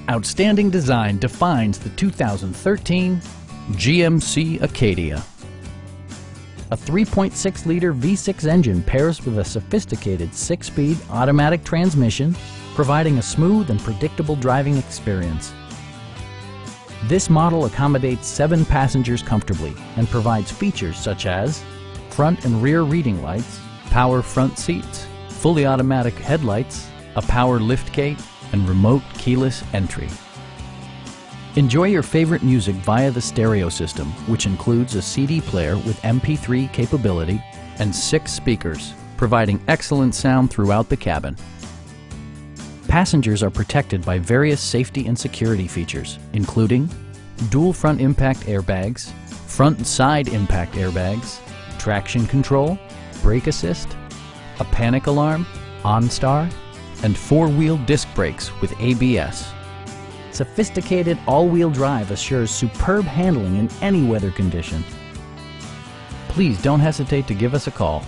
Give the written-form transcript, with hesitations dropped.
Outstanding design defines the 2013 GMC Acadia. A 3.6-liter V6 engine pairs with a sophisticated 6-speed automatic transmission, providing a smooth and predictable driving experience. This model accommodates 7 passengers comfortably and provides features such as front and rear reading lights, power front seats, fully automatic headlights, a power liftgate, and remote keyless entry. Enjoy your favorite music via the stereo system, which includes a CD player with MP3 capability and 6 speakers, providing excellent sound throughout the cabin. Passengers are protected by various safety and security features, including dual front impact airbags, front and side impact airbags, traction control, brake assist, a panic alarm, OnStar, and 4-wheel disc brakes with ABS. Sophisticated all-wheel drive assures superb handling in any weather condition. Please don't hesitate to give us a call.